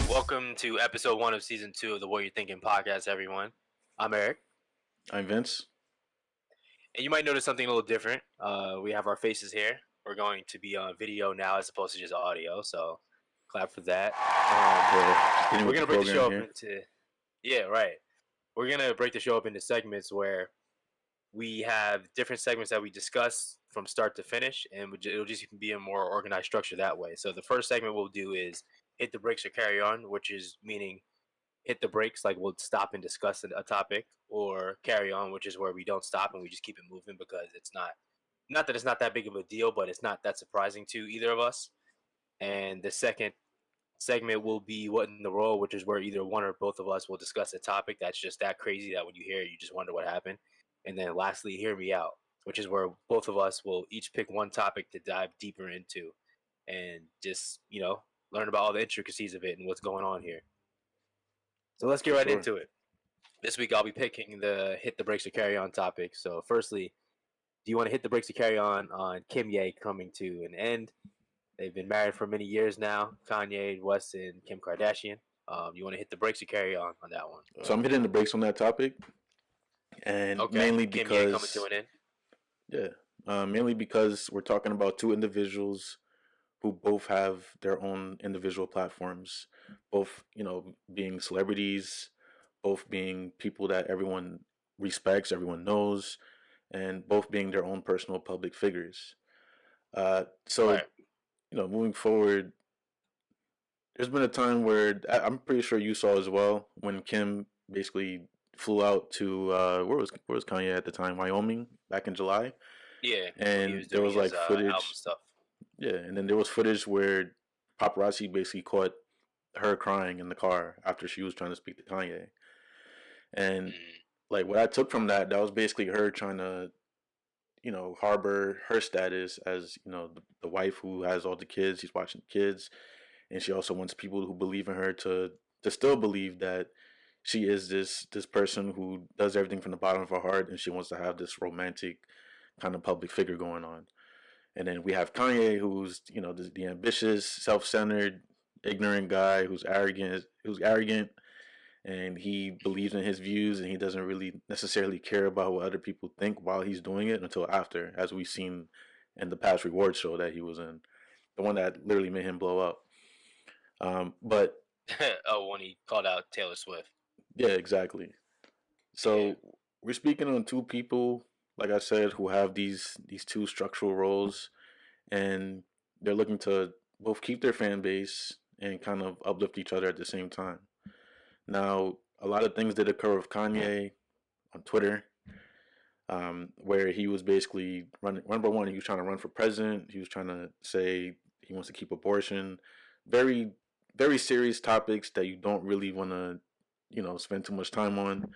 Welcome to episode 1 of season 2 of the What You're Thinking podcast, everyone. I'm Eric, I'm Vince. and you might notice something a little different. We have our faces here. We're going to be on video now as opposed to just audio, so clap for that. We're going to break the show up into... Yeah, right. We're going to break the show up into segments where we have different segments that we discuss from start to finish, and it'll just be a more organized structure that way. So the first segment we'll do is hit the brakes or carry on, which is meaning hit the brakes, like we'll stop and discuss a topic, or carry on, which is where we don't stop and we just keep it moving because it's not that it's not that big of a deal, but it's not that surprising to either of us. And the second segment will be what in the roll, which is where either one or both of us will discuss a topic that's just that crazy that when you hear it, you just wonder what happened. And then lastly, hear me out, which is where both of us will each pick one topic to dive deeper into and just, learn about all the intricacies of it and what's going on here. So let's get right into it. This week I'll be picking the hit the brakes or carry on topic. So firstly, do you want to hit the brakes or carry on Kim Ye coming to an end? They've been married for many years now. Kanye West and Kim Kardashian. You want to hit the brakes or carry on that one? So I'm hitting the brakes on that topic, and mainly Kim because Ye coming to an end. mainly because we're talking about two individuals who both have their own individual platforms, both being celebrities, both being people that everyone respects, everyone knows, and both being their own personal public figures. Right. Moving forward, there's been a time where I'm pretty sure you saw as well when Kim basically flew out to where was Kanye at the time? Wyoming, back in July. Yeah, and there was like footage. Album stuff. Yeah, and then there was footage where paparazzi basically caught her crying in the car after she was trying to speak to Kanye. And like what I took from that was basically her trying to, harbor her status as, the wife who has all the kids, she's watching the kids, and she also wants people who believe in her to still believe that she is this person who does everything from the bottom of her heart, and she wants to have this romantic kind of public figure going on. And then we have Kanye, who's the ambitious, self-centered, ignorant guy who's arrogant, and he believes in his views, and he doesn't really necessarily care about what other people think while he's doing it until after, as we've seen in the past reward show that he was in, the one that literally made him blow up. But when he called out Taylor Swift. Yeah, exactly. So we're speaking on two people, like I said, who have these two structural roles, and they're looking to both keep their fan base and kind of uplift each other at the same time. Now, a lot of things did occur with Kanye on Twitter, where he was basically running. Number one, he was trying to run for president. He was trying to say he wants to keep abortion. Very, very serious topics that you don't really want to, spend too much time on.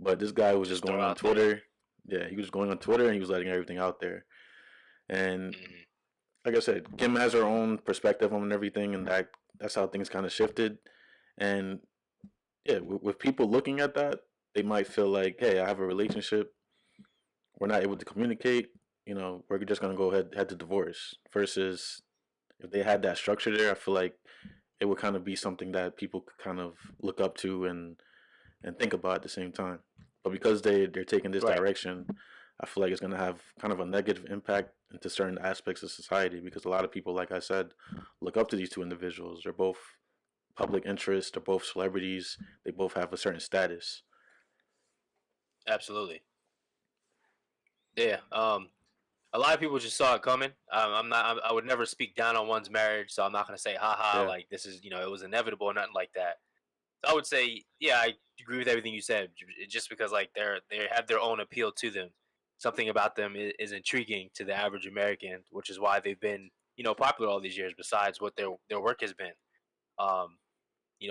But this guy was just going on Twitter. Yeah, he was going on Twitter and he was letting everything out there. And like I said, Kim has her own perspective on everything, and that's how things kind of shifted. And yeah, with people looking at that, they might feel like, hey, I have a relationship. We're not able to communicate. We're just going to go head to divorce. Versus if they had that structure there, I feel like it would kind of be something that people could kind of look up to and think about at the same time. But because they're taking this direction, I feel like it's going to have kind of a negative impact into certain aspects of society, because a lot of people, like I said, look up to these two individuals. They're both public interest. They're both celebrities. They both have a certain status. Absolutely. Yeah. A lot of people just saw it coming. I would never speak down on one's marriage, so I'm not going to say, like this is, it was inevitable or nothing like that. So I would say, yeah, I agree with everything you said. Just because like they have their own appeal to them. Something about them is intriguing to the average American, which is why they've been, popular all these years. Besides what their work has been,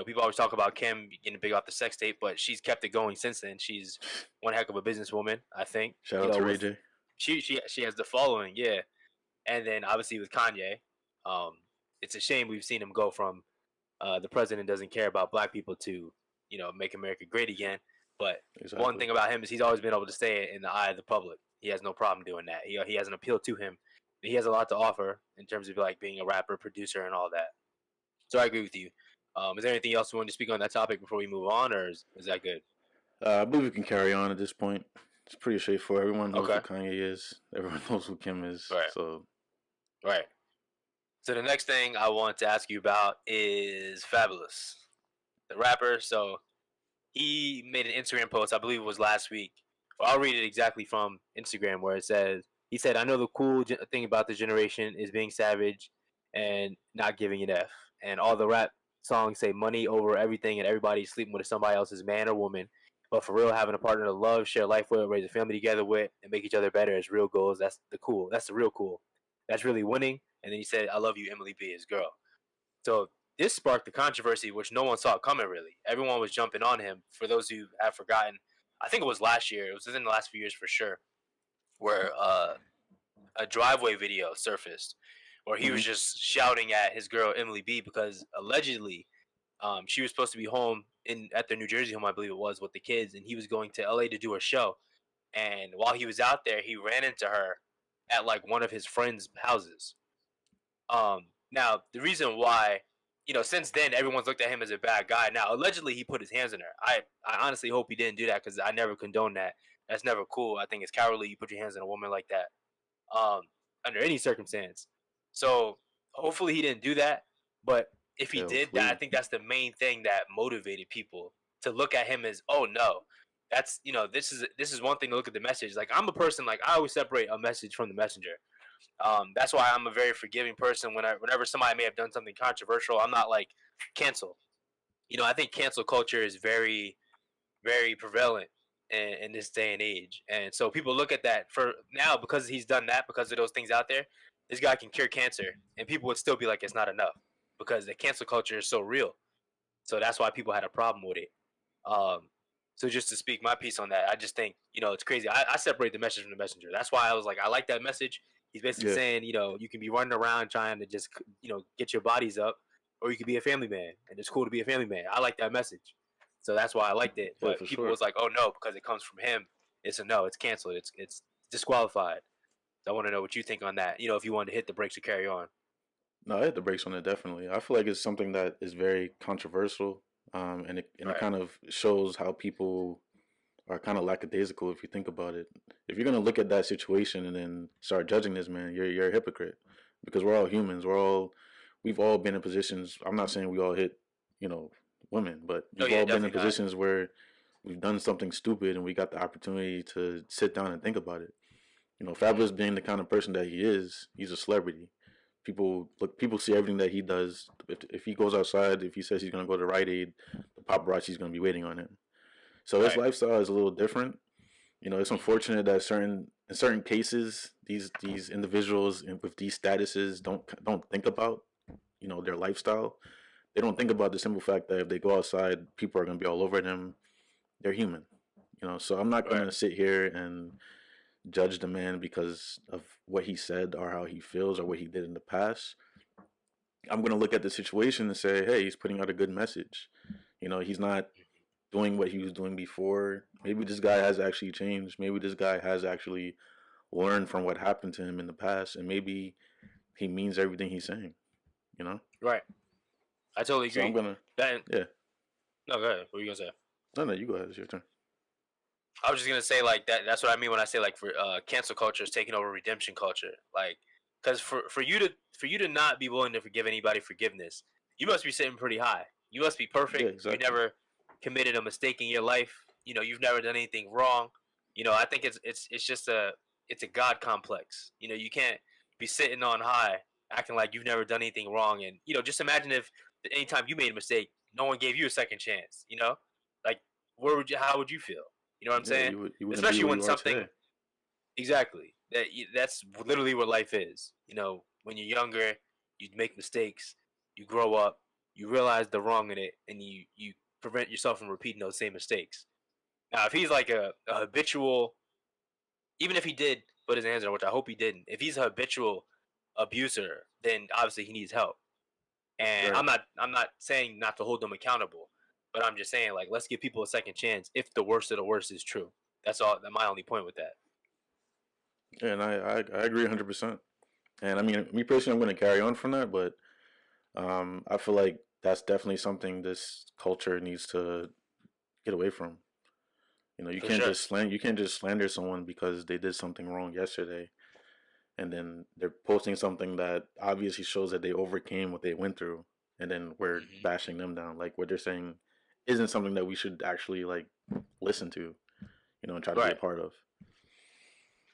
people always talk about Kim getting big off the sex tape, but she's kept it going since then. She's one heck of a businesswoman, I think. Shout out to Ray J. She has the following, yeah. And then obviously with Kanye, it's a shame we've seen him go from the president doesn't care about black people to, make America great again. But one Exactly. thing about him is he's always been able to stay in the eye of the public. He has no problem doing that. He has an appeal to him. He has a lot to offer in terms of like being a rapper, producer, and all that. So I agree with you. Is there anything else you want to speak on that topic before we move on, or is that good? I believe we can carry on at this point. It's pretty straightforward. Everyone knows who Okay. Kanye is. Everyone knows who Kim is. Right. So Right. So the next thing I want to ask you about is Fabulous, the rapper. So he made an Instagram post, I believe it was last week. Well, I'll read it exactly from Instagram where it says, he said, I know the cool thing about this generation is being savage and not giving an F. And all the rap songs say money over everything and everybody's sleeping with somebody else's man or woman. But for real, having a partner to love, share life with, raise a family together with, and make each other better is real goals. That's the cool. That's the real cool. That's really winning. And then he said, I love you, Emily B, his girl. So this sparked the controversy, which no one saw coming. Really, everyone was jumping on him. For those who have forgotten, I think it was last year. It was within the last few years for sure, where a driveway video surfaced, where he mm-hmm. was just shouting at his girl Emily B because allegedly, she was supposed to be home at their New Jersey home, I believe it was, with the kids, and he was going to LA to do a show. And while he was out there, he ran into her at like one of his friends' houses. Now the reason why, since then everyone's looked at him as a bad guy. Now allegedly he put his hands on her. I honestly hope he didn't do that because I never condone that. That's never cool. I think it's cowardly. You put your hands on a woman like that, um, under any circumstance. So hopefully he didn't do that. But if he Yeah, did that, I hopefully. think that's the main thing that motivated people to look at him as, oh no, that's this is one thing to look at the message. Like I'm a person, like I always separate a message from the messenger. That's why I'm a very forgiving person. Whenever somebody may have done something controversial, I'm not like cancel. I think cancel culture is very, very prevalent in this day and age, and so people look at that for now because he's done that because of those things out there. This guy can cure cancer, and people would still be like, it's not enough because the cancel culture is so real. So that's why people had a problem with it. Um, so just to speak my piece on that, I just think it's crazy. I separate the message from the messenger. That's why I was like, I like that message. He's basically Yeah, saying, you can be running around trying to just get your bodies up, or you could be a family man, and it's cool to be a family man. I like that message, so that's why I liked it. yeah, But for people sure. was like, oh no, because it comes from him. It's a no. It's canceled. It's disqualified. So I want to know what you think on that. If you wanted to hit the brakes or carry on. No, I hit the brakes on it definitely. I feel like it's something that is very controversial, and it Right. kind of shows how people are kind of lackadaisical if you think about it. If you're gonna look at that situation and then start judging this man, you're a hypocrite because we're all humans. We've all been in positions. I'm not saying we all hit, you know, women, but No, we've yeah, all been in definitely not. positions where we've done something stupid and we got the opportunity to sit down and think about it. Hmm. Fabulous being the kind of person that he is, he's a celebrity. People see everything that he does. If he goes outside, if he says he's gonna go to Rite Aid, the paparazzi's gonna be waiting on him. So his Right. lifestyle is a little different. It's Hmm. unfortunate that in certain cases these individuals with these statuses don't think about their lifestyle. They don't think about the simple fact that if they go outside, people are gonna be all over them. They're human. So I'm not Right. gonna sit here and judge the man because of what he said or how he feels or what he did in the past. I'm gonna look at the situation and say, hey, he's putting out a good message. He's not doing what he was doing before. Maybe this guy has actually changed. Maybe this guy has actually learned from what happened to him in the past, and maybe he means everything he's saying. You know. Right. I totally So I'm agree. gonna, That yeah. no, go ahead. What were you gonna say? No, no, you go ahead. It's your turn. I was just gonna say like that. That's what I mean when I say like for cancel culture is taking over redemption culture. Like, because for you to not be willing to forgive anybody forgiveness, you must be sitting pretty high. You must be Yeah, perfect. You exactly. never committed a mistake in your life. You've never done anything wrong. I think it's just it's a God complex. You can't be sitting on high acting like you've never done anything wrong. And just imagine if anytime you made a mistake, no one gave you a second chance. Like how would you feel? You know what I'm Yeah, saying? you wouldn't be Especially where when you are something today. exactly that's literally what life is. When you're younger, you make mistakes, you grow up, you realize the wrong in it, and you prevent yourself from repeating those same mistakes. Now, if he's like a habitual, even if he did put his hands on her, which I hope he didn't, if he's a habitual abuser, then obviously he needs help. And Right. I'm not saying not to hold them accountable, But I'm just saying, like, let's give people a second chance if the worst of the worst is true. That's all. That's my only point with that. Yeah, and I agree 100%. And I mean, me personally, I'm going to carry on from that, but I feel like that's definitely something this culture needs to get away from. You know, For sure. you can't just slander someone because they did something wrong yesterday, and then they're posting something that obviously shows that they overcame what they went through, and then we're Hmm. bashing them down. Like what they're saying isn't something that we should actually like listen to, you know, and try to be a Right. part of.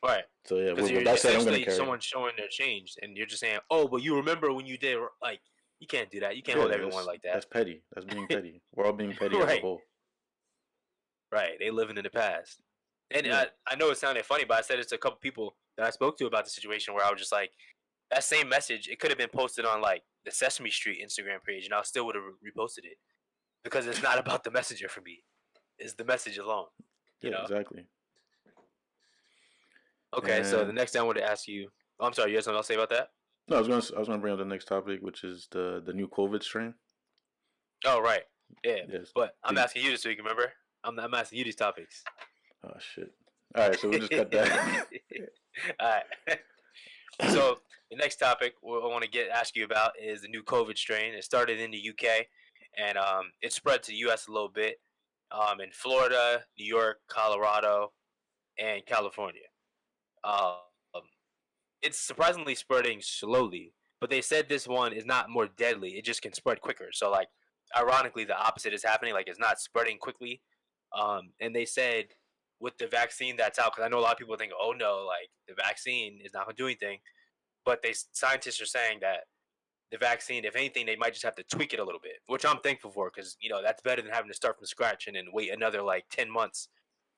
Right. So yeah, Because with you're that said, I'm gonna essentially carry on. someone showing their change, and you're just saying, "Oh, but you remember when you did?" Like, you can't do that. You can't hold Yeah, everyone like that's that. petty. That's being petty. We're all being petty as a Right. whole. Right. They living in the past. And Yeah, I know it sounded funny, but I said it's a couple people that I spoke to about the situation where I was just like, that same message, it could have been posted on like the Sesame Street Instagram page, and I still would have reposted it because it's not about the messenger for me. It's the message alone. You yeah, know. exactly. Okay. So the And next thing I want to ask you. Oh, I'm sorry. You have something else to say about that? no, I was gonna bring up the next topic, which is the new COVID strain. Oh, right. Yeah. Yes. But I'm The asking you this week. Remember? I'm asking you these topics. oh shit. All right, so we'll just cut that. All right. So the next topic I want to get ask you about is the new COVID strain. It started in the UK, and it spread to the US a little bit, in Florida, New York, Colorado, and California. Um, it's surprisingly spreading slowly, but they said this one is not more deadly. It just can spread quicker. So like, ironically, the opposite is happening. Like it's not spreading quickly. And they said with the vaccine that's out, because I know a lot of people think, oh no, like the vaccine is not going to do anything. But scientists are saying that the vaccine, if anything, they might just have to tweak it a little bit, which I'm thankful for because that's better than having to start from scratch and then wait another like 10 months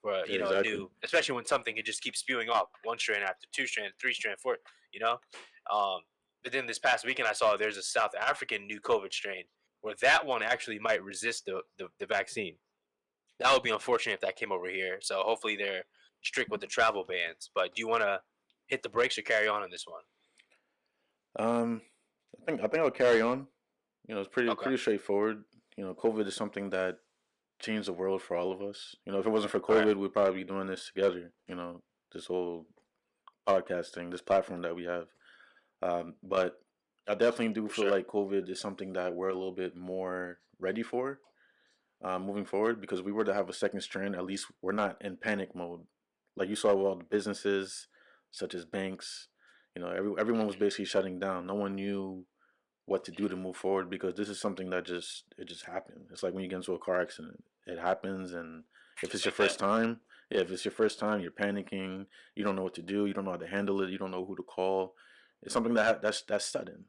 for Yeah, a exactly. new, especially when something can just keep spewing off one strand after two strand, three strand, four, you know. Um, but then this past weekend, I saw there's a South African new COVID strain where that one actually might resist the vaccine. That would be unfortunate if that came over here. So hopefully they're strict with the travel bans. But do you want to hit the brakes or carry on this one? Um, I think I'll carry on. You know, it's Okay. pretty straightforward. You know, COVID is something that changed the world for all of us. You know, if it wasn't for All right. COVID, we'd probably be doing this together. You know, this whole podcasting, this platform that we have. But I definitely do For feel sure. like COVID is something that we're a little bit more ready for moving forward because we were to have a second strand, at least we're not in panic mode. Like you saw with all the businesses, such as banks, you know, everyone was Mhm. basically shutting down. No one knew what to do to move forward because this is something that just happened. It's like when you get into a car accident, it happens, and if it's Just your like first that. time, yeah, if it's your first time, you're panicking. You don't know what to do. You don't know how to handle it. You don't know who to call. It's something that's sudden.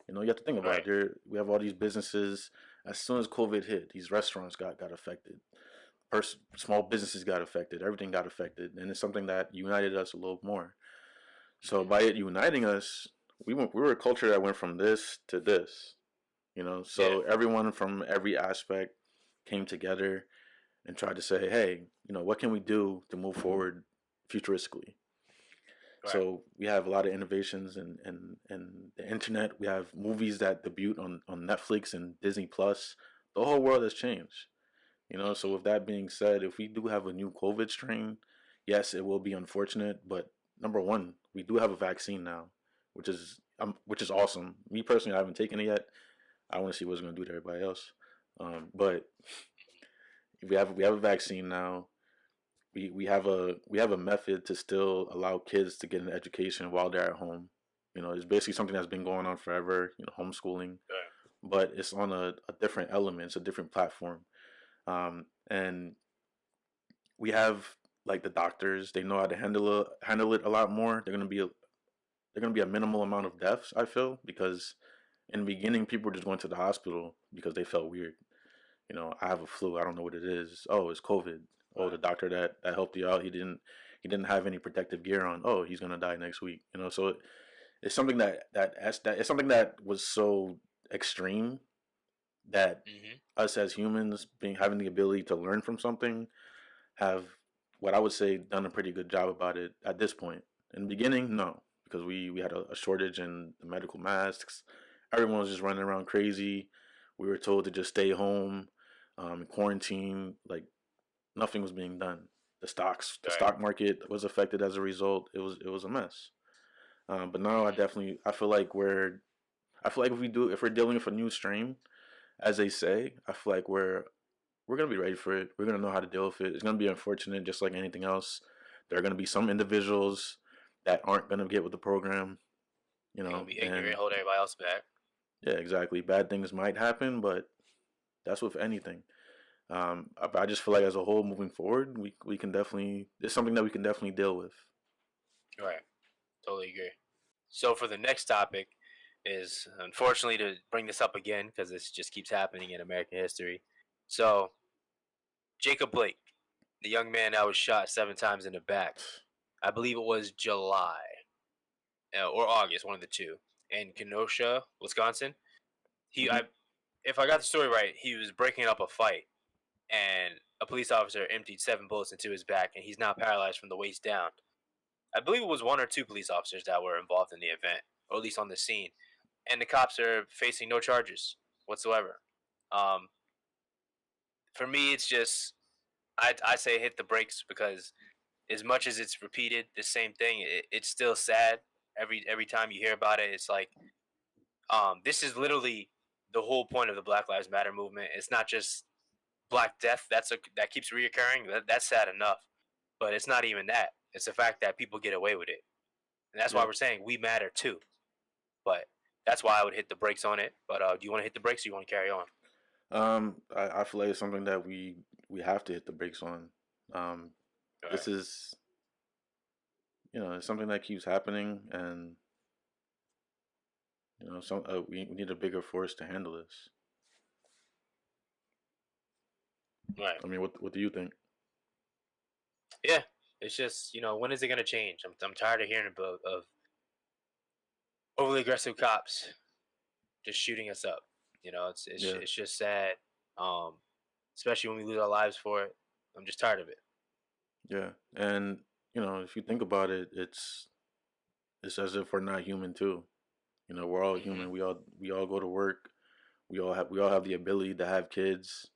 You know, you have to think about it. Right. We have all these businesses. As soon as COVID hit, these restaurants got affected. Small businesses got affected. Everything got affected, and it's something that united us a little more. So Hmm. by it uniting us, we were a culture that went from this to this. You know, Yeah. so everyone from every aspect came together and tried to say, hey, you know, what can we do to move forward futuristically? Right. So we have a lot of innovations and the internet. We have movies that debut on Netflix and Disney Plus. The whole world has changed. You know, so Hmm. with that being said, if we do have a new COVID strain, yes, it will be unfortunate, but number one, we do have a vaccine now, which is awesome. Me personally, I haven't taken it yet. I want to see what's going to do to everybody else. But we have a vaccine now. We have a method to still allow kids to get an education while they're at home. You know, it's basically something that's been going on forever. You know, homeschooling, Right. but it's on a different element. It's a different platform. And we have like the doctors. They know how to handle it a lot more. They're gonna be a minimal amount of deaths. I feel because in the beginning people were just going to the hospital because they felt weird. You know, I have a flu. I don't know what it is. Oh, it's COVID. Oh, the Right. doctor that helped you out, he didn't have any protective gear on. Oh, he's gonna die next week. You know, so it's something that it's something that was so extreme that Hmm. us as humans being having the ability to learn from something have what I would say done a pretty good job about it at this point. In the beginning, no, because we had a shortage in the medical masks. Everyone was just running around crazy. We were told to just stay home. Quarantine, like nothing was being done. The Right. stock market was affected as a result. It was a mess. But now I feel like if we're dealing with a new strain, as they say, I feel like we're gonna be ready for it. We're gonna know how to deal with it. It's gonna be unfortunate, just like anything else. There are gonna be some individuals that aren't gonna get with the program, They're gonna be ignorant, and hold everybody else back. yeah, exactly. Bad things might happen, but that's with anything. I just feel like as a whole, moving forward, we can definitely it's something that we can definitely deal with. Right. Totally agree. So for the next topic is unfortunately to bring this up again because this just keeps happening in American history. So Jacob Blake, the young man that was shot 7 times in the back, I believe it was July or August, one of the two, in Kenosha, Wisconsin. He, Hmm. I, if I got the story right, he was breaking up a fight, and a police officer emptied 7 bullets into his back, and he's now paralyzed from the waist down. I believe it was one or two police officers that were involved in the event, or at least on the scene, and the cops are facing no charges whatsoever. Um, for me, it's just I say hit the brakes because as much as it's repeated the same thing, it's still sad. Every time you hear about it, it's like this is literally the whole point of the Black Lives Matter movement. It's not just Black Death that keeps reoccurring. That's sad enough, but it's not even that. It's the fact that people get away with it, and that's why Yeah. we're saying we matter too. But that's why I would hit the brakes on it. But do you want to hit the brakes or you want to carry on? I feel like it's something that we have to hit the brakes on. Um, All right. this is it's something that keeps happening, and we need a bigger force to handle this. All right. I mean, what do you think? Yeah. It's just when is it gonna change? I'm tired of hearing about of overly aggressive cops just shooting us up. Yeah, It's just sad. Um, especially when we lose our lives for it. I'm just tired of it. yeah, and if you think about it, it's as if we're not human too. We're all Hmm. human. We all go to work. We all have the ability to have kids.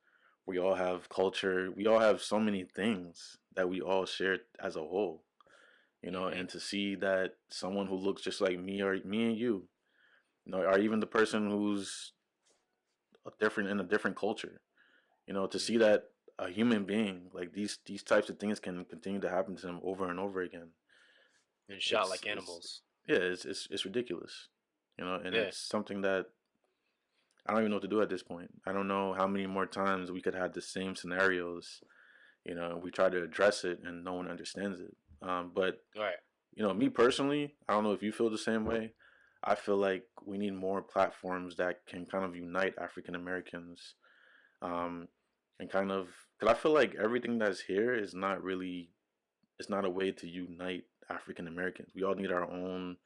We all have culture. We all have so many things that we all share as a whole. Hmm. And to see that someone who looks just like me or me and you, or even the person who's different in a different culture, to see Hmm. that a human being like these types of things can continue to happen to them over and over again. And shot It's like it's animals. yeah, it's ridiculous. And Yeah. it's something that I don't even know what to do at this point. I don't know how many more times we could have the same scenarios. We try to address it and no one understands it. But Right. me personally, I don't know if you feel the same way. I feel like we need more platforms that can kind of unite African Americans, um, and kind of because I feel like everything that's here is not really it's not a way to unite African Americans. We all need our own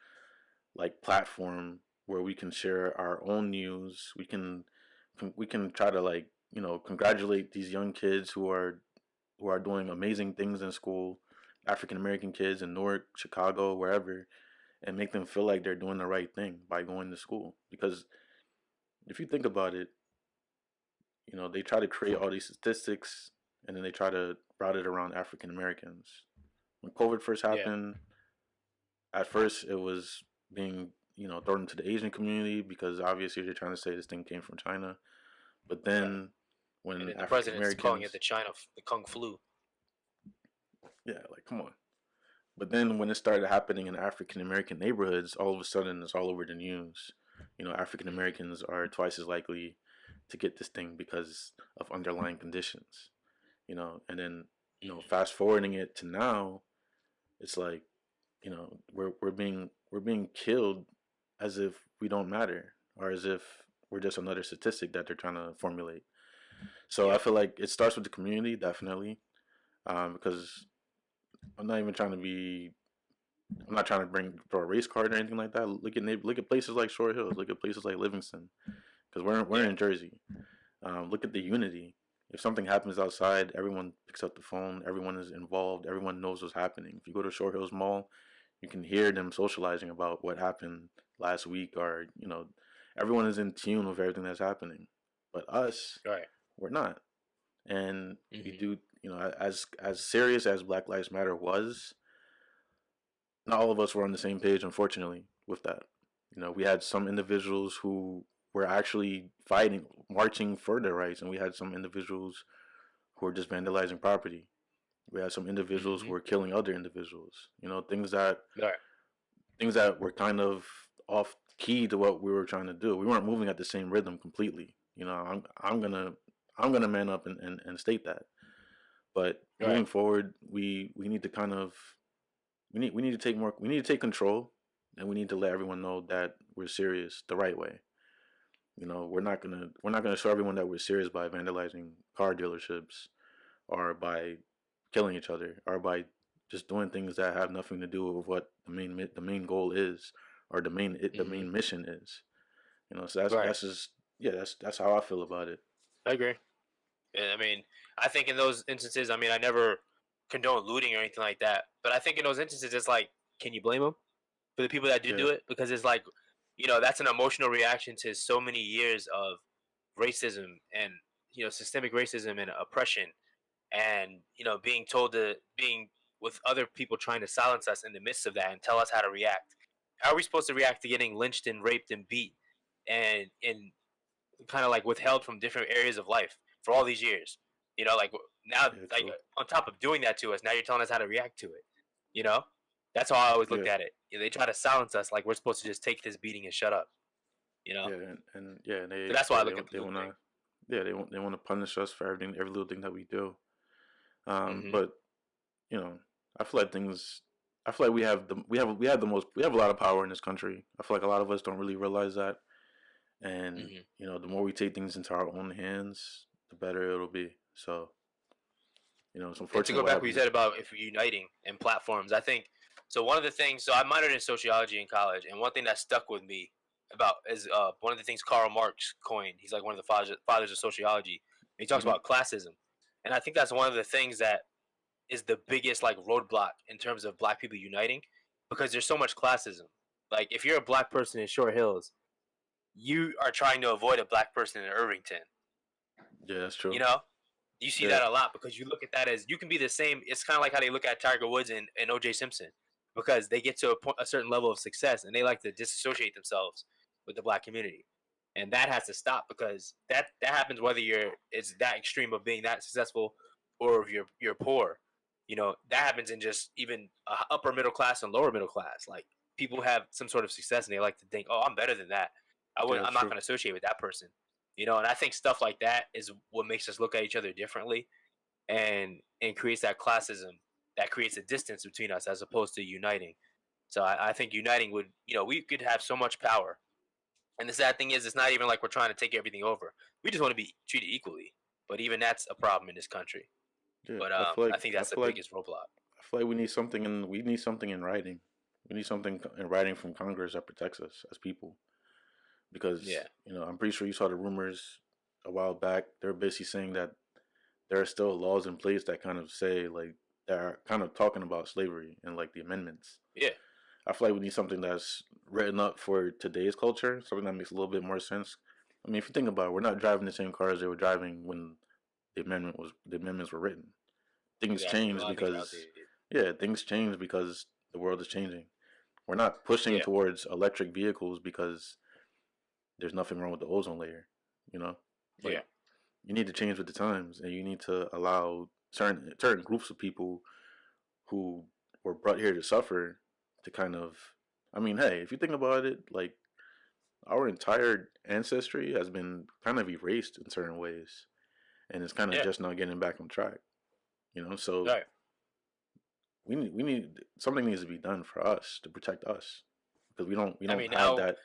like platform where we can share our own news. We can try to like congratulate these young kids who are doing amazing things in school, African American kids in Newark, Chicago, wherever, and make them feel like they're doing the right thing by going to school. Because if you think about it, they try to create all these statistics and then they try to route it around African Americans. When COVID first Yeah. happened, at first it was being thrown into the Asian community because obviously they're trying to say this thing came from China. But Right. then And when then the African president's calling it Americans, the Kung Flu. yeah, like come on. But then when it started happening in African American neighborhoods, all of a sudden it's all over the news. African Hmm. Americans are twice as likely to get this thing because of underlying conditions. And then Hmm. fast forwarding it to now, it's like we're being killed as if we don't matter or as if we're just another statistic that they're trying to formulate. So I Yep. feel like it starts with the community definitely, because I'm not even trying to be I'm not trying to throw a race card or anything like that. Look at places like Short Hills. Look at places like Livingston, because we're Yeah. in Jersey. Look at the unity. If something happens outside, everyone picks up the phone. Everyone is involved. Everyone knows what's happening. If you go to Short Hills Mall, you can hear them socializing about what happened last week, or everyone is in tune with everything that's happening. But us, Right. we're not. And we Mm-hmm. do, as serious as Black Lives Matter was, not all of us were on the same page, unfortunately, with that. We had some individuals who were actually fighting, marching for their rights, and we had some individuals who were just vandalizing property. We had some individuals who Mm-hmm. were killing other individuals. Right. Things that were kind of off key to what we were trying to do. We weren't moving at the same rhythm completely. I'm gonna man up and state that. But Right. moving forward, we need to kind of we need to take more we need to take control, and we need to let everyone know that we're serious the right way. We're not gonna show everyone that we're serious by vandalizing car dealerships, or by killing each other, or by just doing things that have nothing to do with what the main goal is, or the Mm-hmm. main mission is. So that's Right. that's just yeah, that's how I feel about it. I agree. And, I mean, I think in those instances, I mean, I never condone looting or anything like that, but I think in those instances, it's like, can you blame them for the people that do Yeah, do it? Because it's like, that's an emotional reaction to so many years of racism and systemic racism and oppression, and being told to being with other people trying to silence us in the midst of that and tell us how to react. How are we supposed to react to getting lynched and raped and beat and kind of like withheld from different areas of life for all these years? Like now, yeah, like true. on top of doing that to us, now you're telling us how to react to it. You know, that's how I always looked Yeah, at it. They try to silence us, like we're supposed to just take this beating and shut up. You know, yeah, and yeah, so they that's why yeah I they look at the they loot thing. wanna yeah they wanna punish us for every little thing that we do. Hmm. But you know, I feel like things. I feel like we have a lot of power in this country. I feel like a lot of us don't really realize that, and Hmm. the more we take things into our own hands, the better it'll be. So it's And to unfortunate go what back, what you happened. said about if uniting and platforms, I think so. One of the things, so I minored in sociology in college, and one thing that stuck with me about is one of the things Karl Marx coined. He's like one of the fathers of sociology. He talks Hmm. about classism, and I think that's one of the things that is the biggest like roadblock in terms of Black people uniting, because there's so much classism. Like if you're a Black person in Short Hills, you are trying to avoid a Black person in Irvington. Yeah, that's You true. know, you see Yeah, that a lot because you look at that as you can be the same. It's kind of like how they look at Tiger Woods and OJ Simpson, because they get to a certain level of success and they like to disassociate themselves with the Black community, and that has to stop because that happens whether it's that extreme of being that successful or if you're poor. That happens in just even upper middle class and lower middle class. Like people have some sort of success and they like to think, oh, I'm better than that. yeah, that's I'm not true. going to associate with that person. And I think stuff like that is what makes us look at each other differently, and creates that classism that creates a distance between us as opposed to uniting. So I think uniting would, we could have so much power. And the sad thing is, it's not even like we're trying to take everything over. We just want to be treated equally. But even that's a problem in this country. Yeah, But I feel like I think I that's the feel like biggest roadblock. I feel like we need something in writing. We need something in writing from Congress that protects us as people. Because Yeah. I'm pretty sure you saw the rumors a while back. They're basically saying that there are still laws in place that kind of say, like, that are kind of talking about slavery and like the amendments. Yeah. I feel like we need something that's written up for today's culture, something that makes a little bit more sense. I mean, if you think about it, we're not driving the same cars they were driving when the amendments were written. Things Exactly. A change lot of things are because outdated. things change because the world is changing. We're not pushing Yeah. towards electric vehicles because there's nothing wrong with the ozone layer. You know, Yeah. like you need to change with the times, and you need to allow certain groups of people who were brought here to suffer to kind of. I mean, hey, if you think about it, like our entire ancestry has been kind of erased in certain ways, and it's kind of Yeah. just not getting back on track. So Right. we need something needs to be done for us to protect us because we I don't mean, have now that.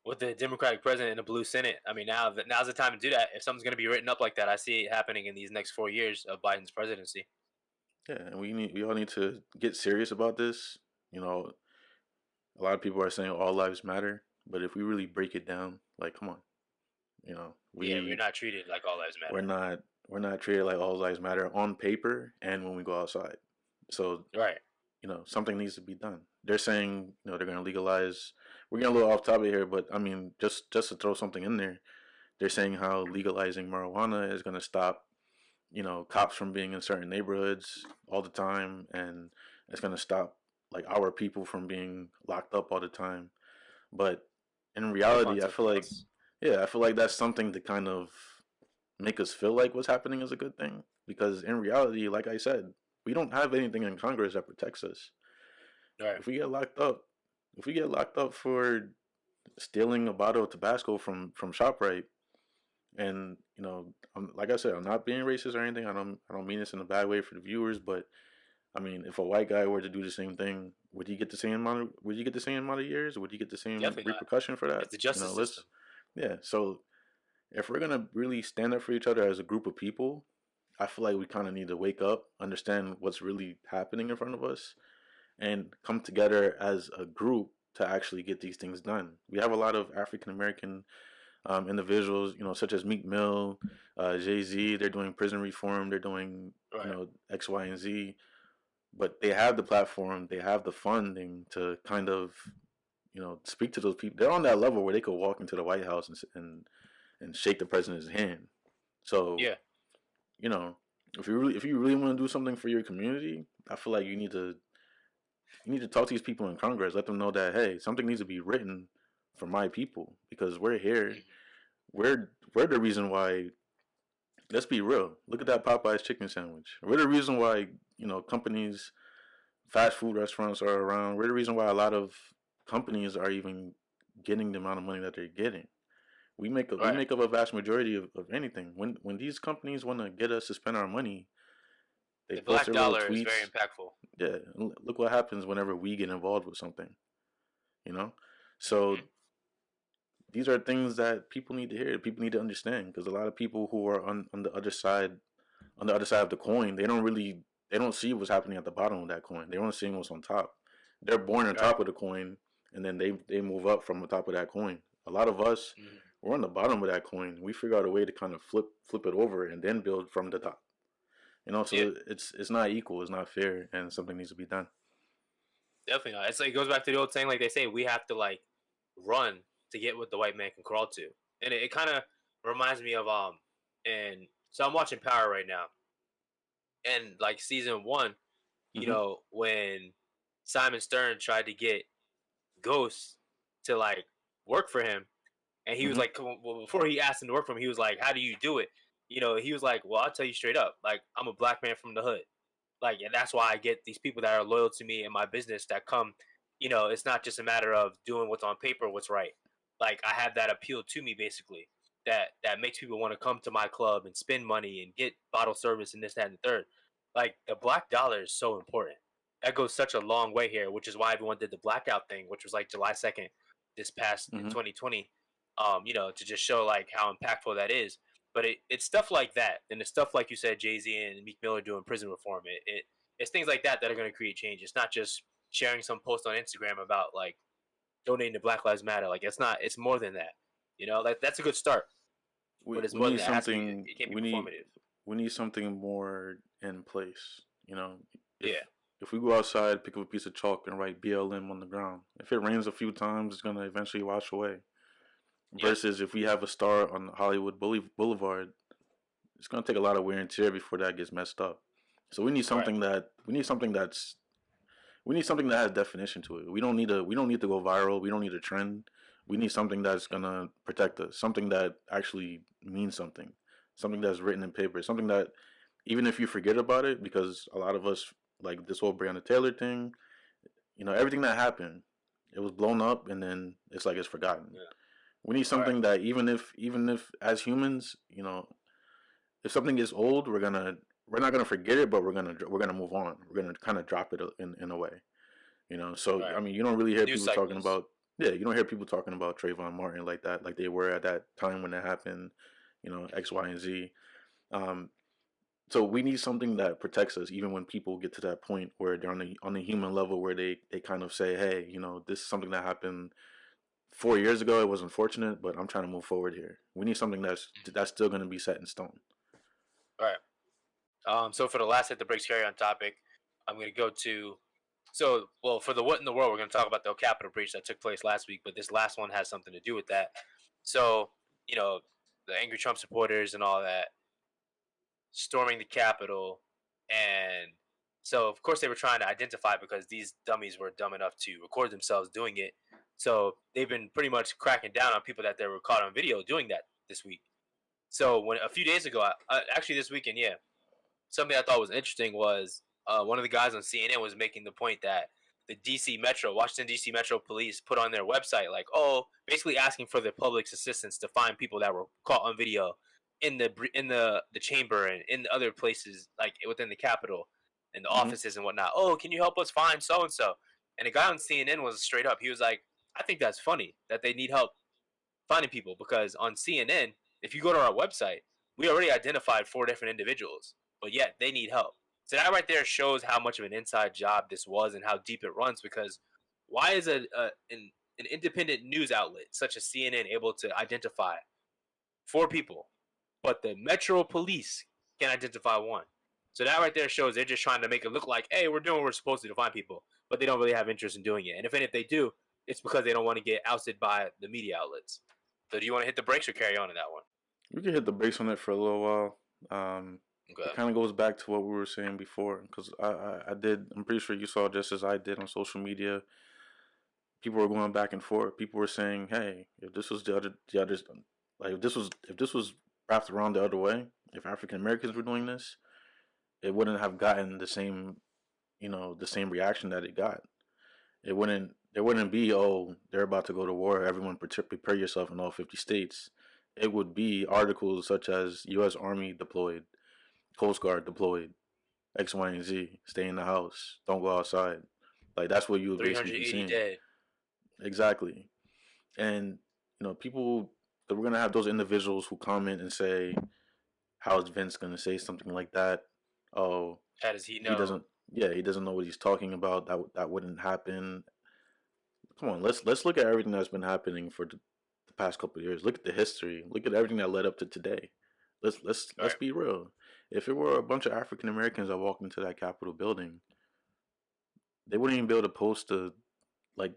with the Democratic president and the blue Senate, I mean, now's the time to do that. If something's going to be written up like that, I see it happening in these next 4 years of Biden's presidency. Yeah, and we all need to get serious about this. You know, a lot of people are saying all lives matter, but if we really break it down, like, come on, Yeah, we're not treated like all lives we're matter. not we're not treated like all lives matter on paper and when we go outside. So Right. something needs to be done. They're saying they're going to legalize. We're getting a little off topic here, but I mean just to throw something in there, they're saying how legalizing marijuana is going to stop, cops from being in certain neighborhoods all the time, and it's going to stop like our people from being locked up all the time. But in They'll reality, find something else. I feel like that's something to kind of make us feel like what's happening is a good thing. Because in reality, like I said, we don't have anything in Congress that protects us. Right. If we get locked up, if we get locked up for stealing a bottle of Tabasco from Shoprite, and like I said, I'm not being racist or anything. I don't mean this in a bad way for the viewers, but I mean, if a white guy were to do the same thing, would he get the same amount of years? Would he get the same Definitely not. repercussion for that? It's the justice system. Yeah. So if we're gonna really stand up for each other as a group of people, I feel like we kind of need to wake up, understand what's really happening in front of us, and come together as a group to actually get these things done. We have a lot of African American individuals, such as Meek Mill, Jay Z. They're doing prison reform. They're doing, Right. X, Y, and Z. But they have the platform. They have the funding to kind of, speak to those people. They're on that level where they could walk into the White House and shake the president's hand. So, Yeah. you know, if you really want to do something for your community, I feel like you need to talk to these people in Congress. Let them know that, hey, something needs to be written for my people because we're here. Mm-hmm. We're the reason why. Let's be real. Look at that Popeyes chicken sandwich. We're the reason why companies, fast food restaurants are around. We're the reason why a lot of companies are even getting the amount of money that they're getting. We Right. make up a vast majority of anything. When these companies want to get us to spend our money, they The post black their little dollar is very tweets. impactful. Yeah, look what happens whenever we get involved with something. You know, Mm-hmm. so these are things that people need to hear. People need to understand because a lot of people who are on the other side, of the coin, they don't see what's happening at the bottom of that coin. They don't see what's on top. They're born on Right. top of the coin, and then they move up from the top of that coin. A lot of us, Mm-hmm. we're on the bottom of that coin. We figure out a way to kind of flip it over and then build from the top. Yeah. So it's not equal. It's not fair, and something needs to be done. Definitely not. It's like it goes back to the old saying, like they say, we have to like run to get what the white man can crawl to, and it kind of reminds me of and so I'm watching Power right now, and like season one, Hmm. when Simon Stern tried to get Ghost to like work for him, and he was Hmm. like, well, before he asked him to work for him, he was like, "How do you do it?" He was like, "Well, I'll tell you straight up. Like, I'm a black man from the hood. Like, and that's why I get these people that are loyal to me and my business that come. It's not just a matter of doing what's on paper, what's right. Like, I have that appeal to me, basically, that makes people want to come to my club and spend money and get bottle service and this, that, and the third. Like, the black dollar is so important. That goes such a long way here, which is why everyone did the blackout thing, which was like July 2nd, this past in Hmm. 2020. To just show like how impactful that is. But it's stuff like that, and it's stuff like you said, Jay Z and Meek Miller doing prison reform. It's things like that that are going to create change. It's not just sharing some post on Instagram about like donating to Black Lives Matter. Like it's not. It's more than that. Like that's a good start, We but it's we more than need that. It has to be. something. It can't be performative. We need something more in place. If Yeah. if we go outside, pick up a piece of chalk and write BLM on the ground. If it rains a few times, it's gonna eventually wash away. Yep. Versus if we have a star on Hollywood Boulevard, it's gonna take a lot of wear and tear before that gets messed up. So Right. we need something that has definition to it. We don't need to go viral. We don't need a trend. We need something that's gonna protect us. Something that actually means something. Something that's written in paper. Something that even if you forget about it, because a lot of us like this whole Breonna Taylor thing, everything that happened, it was blown up and then it's like it's forgotten. Yeah. We need Right. something that even if as humans, if something is old, we're not gonna forget it, but we're gonna move on. We're gonna kind of drop it in a way. So Right. I mean, you don't really hear News people talking cycles. about, yeah, you don't hear people talking about Trayvon Martin like that, like they were at that time when it happened. X, Y, and Z. Um, so we need something that protects us, even when people get to that point where they're on the human level, where they kind of say, hey, this is something that happened 4 years ago. It was unfortunate, but I'm trying to move forward here. We need something that's still going to be set in stone. Right. So for the last hit the breaks carry on topic, I'm going to go to well, for the what in the world, we're going to talk about the Capitol breach that took place last week, but this last one has something to do with that. So, you know, the angry Trump supporters and all that storming the Capitol, and so of course they were trying to identify because these dummies were dumb enough to record themselves doing it. So they've been pretty much cracking down on people that they were caught on video doing that this week. So when a few days ago, actually this weekend, yeah, something I thought was interesting was one of the guys on CNN was making the point that the DC Metro, Washington DC Metro Police, put on their website like, oh, basically asking for the public's assistance to find people that were caught on video in the chamber and in other places like within the Capitol and the Mm-hmm. offices and whatnot. Oh, can you help us find so and so? And the guy on CNN was straight up. He was like, I think that's funny that they need help finding people because on CNN, if you go to our website, we already identified 4 different individuals, but yet they need help. So that right there shows how much of an inside job this was and how deep it runs. Because why is an independent news outlet such as CNN able to identify 4 people, but the Metro Police can identify one? So that right there shows they're just trying to make it look like, hey, we're doing what we're supposed to find people, but they don't really have interest in doing it. And if they do, it's because they don't want to get ousted by the media outlets. So do you want to hit the brakes or carry on in that one? We can hit the brakes on it for a little while. It Okay. kind of goes back to what we were saying before, because I did. I'm pretty sure you saw just as I did on social media. People were going back and forth. People were saying, "Hey, if this was the other, like if this was wrapped around the other way, if African Americans were doing this, it wouldn't have gotten the same, the same reaction that it got. It wouldn't. There wouldn't be, oh, they're about to go to war. Everyone prepare yourself in all 50 states. It would be articles such as U.S. Army deployed, Coast Guard deployed, X, Y, and Z. Stay in the house. Don't go outside. Like that's what you would basically be 380 seeing. dead. Exactly. And people, we're gonna have those individuals who comment and say, "How is Vince gonna say something like that? Oh, How does he he know? doesn't. Yeah, he doesn't know what he's talking about. That wouldn't happen." Come on, let's look at everything that's been happening for the past couple of years. Look at the history. Look at everything that led up to today. Let's Right. be real. If it were a bunch of African Americans that walked into that Capitol building, they wouldn't even be able to post the like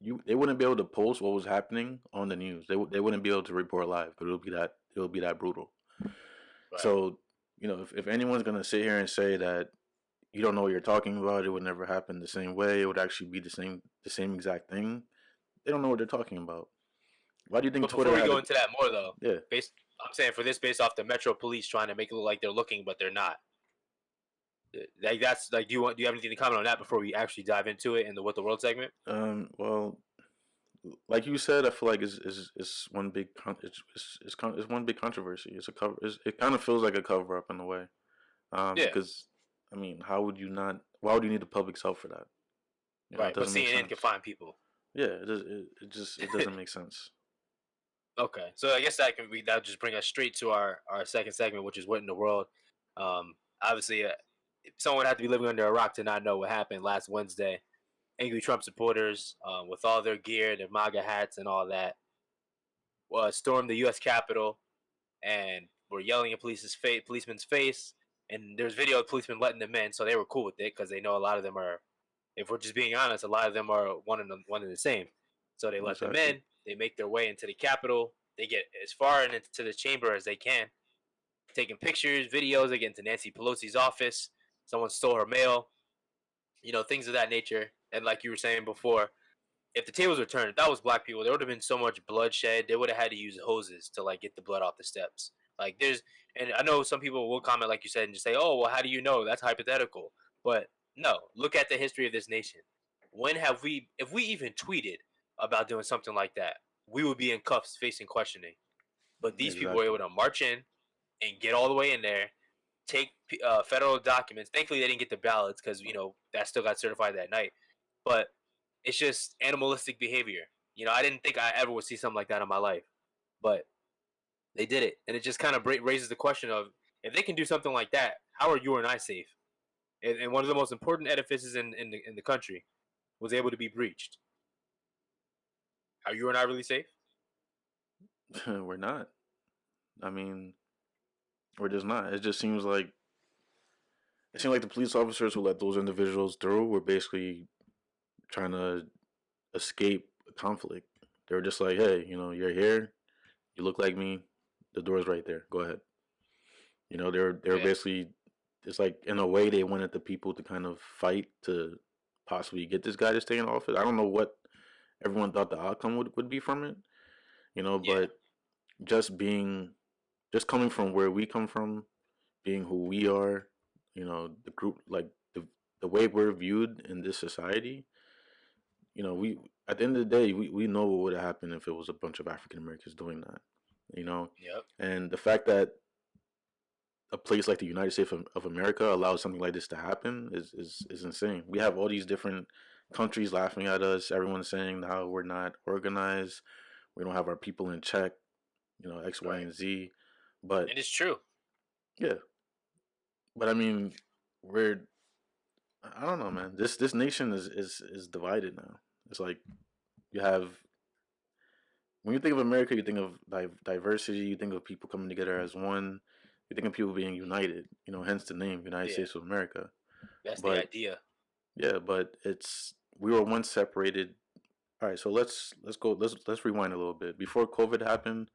you. They wouldn't be able to post what was happening on the news. They wouldn't be able to report live. But it would be that brutal. Right. So if anyone's gonna sit here and say that you don't know what you're talking about, it would never happen the same way. It would actually be the same exact thing. They don't know what they're talking about. Why do you think But before Twitter we had go a into that more though, yeah? based I'm saying for this based off the Metro Police trying to make it look like they're looking, but they're not. Like that's like do you have anything to comment on that before we actually dive into it in the What the World segment? Well, like you said, I feel like it's one big it's one big controversy. It's a cover. It kind of feels like a cover up in a way. Yeah. Because I mean, how would you not? Why would you need the public's help for that? It Right. But doesn't make CNN can sense. find people. Yeah, it doesn't make sense. Okay, so I guess that'll just bring us straight to our second segment, which is what in the world. Obviously, someone would have to be living under a rock to not know what happened last Wednesday. Angry Trump supporters, with all their gear, their MAGA hats, and all that, stormed the U.S. Capitol and were yelling in policeman's face. And there's video of policemen letting them in, so they were cool with it because they know a lot of them are. If we're just being honest, a lot of them are one and the same. So they let them Exactly. in. They make their way into the Capitol. They get as far into the chamber as they can, taking pictures, videos. They get into Nancy Pelosi's office. Someone stole her mail. Things of that nature. And like you were saying before, if the tables were turned, if that was black people, there would have been so much bloodshed. They would have had to use hoses to like get the blood off the steps. Like and I know some people will comment like you said and just say, "Oh, well, how do you know? That's hypothetical." But no, look at the history of this nation. When have we, if we even tweeted about doing something like that, we would be in cuffs facing questioning. But these people were able Exactly. to march in and get all the way in there, take federal documents. Thankfully, they didn't get the ballots because that still got certified that night. But it's just animalistic behavior. I didn't think I ever would see something like that in my life, but they did it, and it just kind of raises the question of if they can do something like that, how are you and I safe? And one of the most important edifices in the country was able to be breached. Are you and I really safe? We're not. I mean, we're just not. It seemed like the police officers who let those individuals through were basically trying to escape a conflict. They were just like, "Hey, you're here. You look like me. the door's right there. Go ahead. They're Yeah. basically, it's like in a way they wanted the people to kind of fight to possibly get this guy to stay in office. I don't know what everyone thought the outcome would be from it, Yeah. but just being just coming from where we come from, being who we are, the group, like the way we're viewed in this society, we at the end of the day, we know what would have happened if it was a bunch of African Americans doing that, you know, Yep. and the fact that a place like the United States of America allows something like this to happen is insane. We have all these different countries laughing at us. Everyone's saying how we're not organized. We don't have our people in check. X, Y, Right. and Z. But And it's true. yeah, but I mean, we're I don't know, man. This nation is divided now. It's like you have when you think of America, you think of diversity. You think of people coming together as one. You think of people being united. Hence the name United Yeah. States of America. That's the But idea. yeah, but it's we were once separated. All right, so let's go. Let's rewind a little bit. Before COVID happened,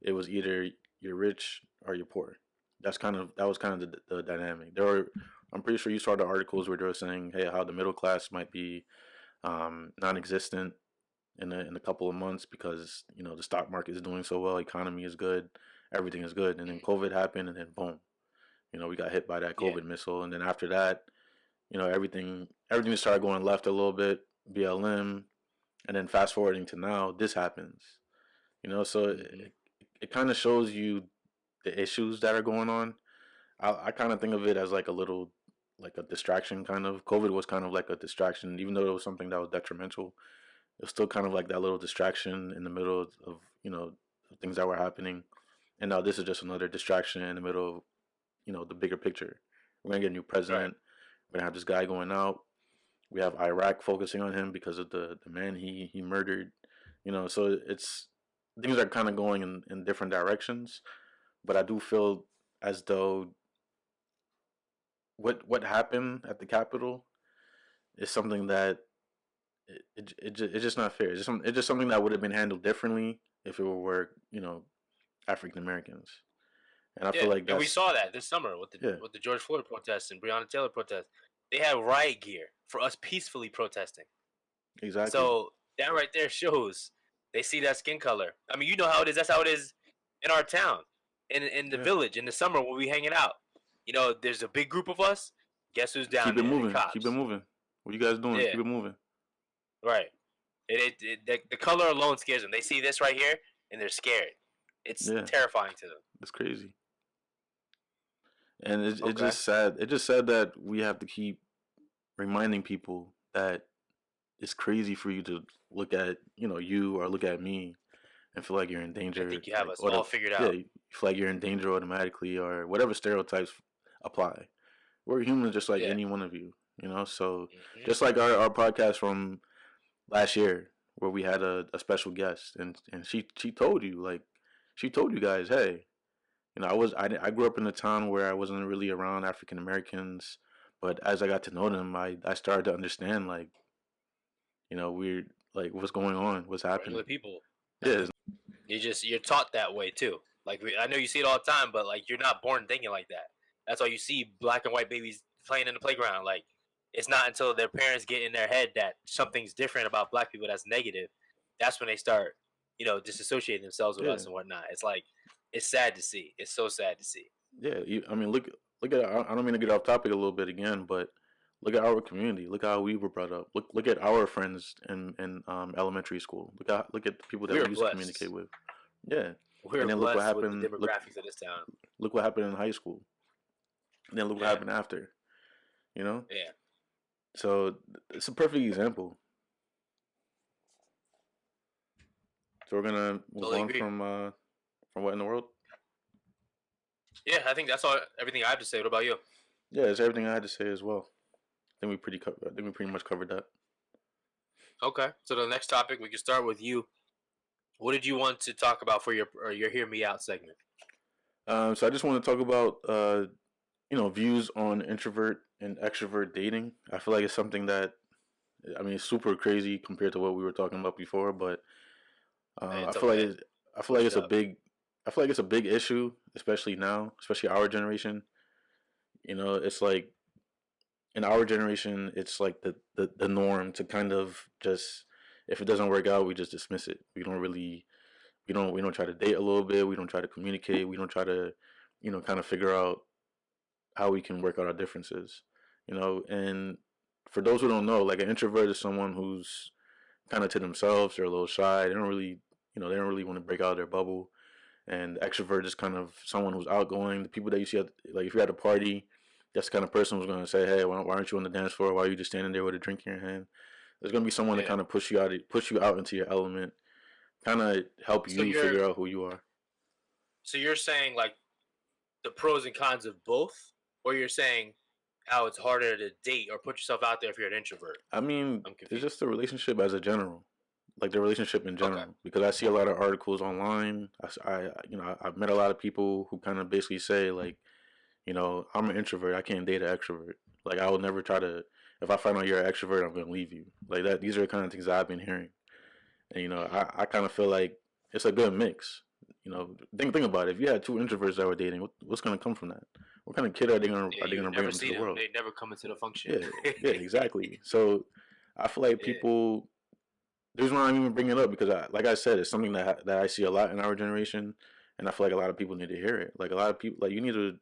it was either you're rich or you're poor. That was kind of the dynamic. I'm pretty sure you saw the articles where they were saying, hey, how the middle class might be non-existent in a couple of months because the stock market is doing so well, economy is good, everything is good, and then Mm. COVID happened, and then boom, we got hit by that Yeah. COVID missile, and then after that, everything started going left a little bit, BLM, and then fast forwarding to now, this happens. So Hmm. it kind of shows you the issues that are going on. I kind of think of it as like a little like a distraction kind of. COVID was kind of like a distraction, even though it was something that was detrimental. It was still kind of like that little distraction in the middle of things that were happening. And now this is just another distraction in the middle of the bigger picture. We're gonna get a new Right. president. We're gonna have this guy going out. We have Iraq focusing on him because of the man he murdered. So it's things are kind of going in different directions. But I do feel as though what happened at the Capitol is something that it's just not fair. It's just something that would have been handled differently if it were African Americans. And I feel Yeah. like And we that's saw that this summer yeah, with the George Floyd protests and Breonna Taylor protests. They had riot gear for us peacefully protesting. exactly. So that right there shows they see that skin color. I mean, you know how it is. That's how it is in our town, in the Yeah, village, in the summer when we hanging out. There's a big group of us. Guess who's down keep it there? The moving. Keep it cops. moving. What you guys doing? Yeah, Keep it moving. right. The color alone scares them. They see this right here and they're scared. It's Yeah, terrifying to them. it's crazy. And it's Okay. just sad. It's just sad that we have to keep reminding people that it's crazy for you to look at you or look at me and feel like you're in I danger, think you have like us all figured yeah, out. you feel like you're in danger automatically or whatever stereotypes apply. We're humans just like Yeah. any one of you. So Hmm. just like our podcast from last year where we had a special guest and she told you like she told you guys, hey, I grew up in a town where I wasn't really around African Americans, but as I got to know them, I started to understand like we're like what's going on, what's happening. Regular people. Yeah, You're taught that way too. Like I know you see it all the time, but like you're not born thinking like that. That's why you see black and white babies playing in the playground. Like it's not until their parents get in their head that something's different about black people that's negative. That's when they start, disassociating themselves with yeah, us and whatnot. It's like it's sad to see. It's so sad to see. yeah. I mean, look at. I don't mean to get off topic a little bit again, but look at our community. Look at how we were brought up. Look at our friends in elementary school. Look at the people that We we are used to communicate blessed. with. Yeah, We are and then look what blessed with the happened. demographics of this town. Look what happened in high school. And then look what Yeah, happened after. You know. yeah, So it's a perfect example. So we're gonna move totally on agree. from what in the world. Yeah, I think that's all. Everything I have to say. What about you? Yeah, that's everything I had to say as well. I think we pretty much covered that. Okay, so the next topic we can start with you. What did you want to talk about for your hear me out segment? So I just want to talk about views on introvert and extrovert dating. I feel like it's something that I mean it's super crazy compared to what we were talking about before, but It's I feel like okay. I feel like Switch it's it a up. big I feel like it's a big issue, especially now, especially our generation. You know, it's like in our generation, it's like the norm to kind of just if it doesn't work out, we just dismiss it. We don't really we don't try to date a little bit. We don't try to communicate. We don't try to kind of figure out how we can work out our differences. And for those who don't know, like an introvert is someone who's kind of to themselves. They're a little shy. They don't really want to break out of their bubble. And the extrovert is kind of someone who's outgoing. The people that you see, like if you're at a party, that's the kind of person who's going to say, "Hey, why aren't you on the dance floor? Why are you just standing there with a drink in your hand?" There's going to be someone to Yeah. kind of push you out into your element, kind of help So you you're figure out who you are. so you're saying like the pros and cons of both, or you're saying how it's harder to date or put yourself out there if you're an introvert. I mean, I'm it's confused. just the relationship as a general, like the relationship in Okay. general. Because I see a lot of articles online. I've met a lot of people who kind of basically say like, I'm an introvert. I can't date an extrovert. Like I will never try to. If I find out you're an extrovert, I'm gonna leave you. Like that. These are the kind of things I've been hearing. And I kind of feel like it's a good mix. Think about it. If you had two introverts that were dating, what's gonna come from that? What kind of kid Yeah, are they you gonna would bring never up into see the them. world? They never come into the function. Yeah, yeah, exactly. So I feel like Yeah. people. The reason why I'm even bringing it up because, like I said, it's something that I see a lot in our generation, and I feel like a lot of people need to hear it. Like a lot of people, like you need to.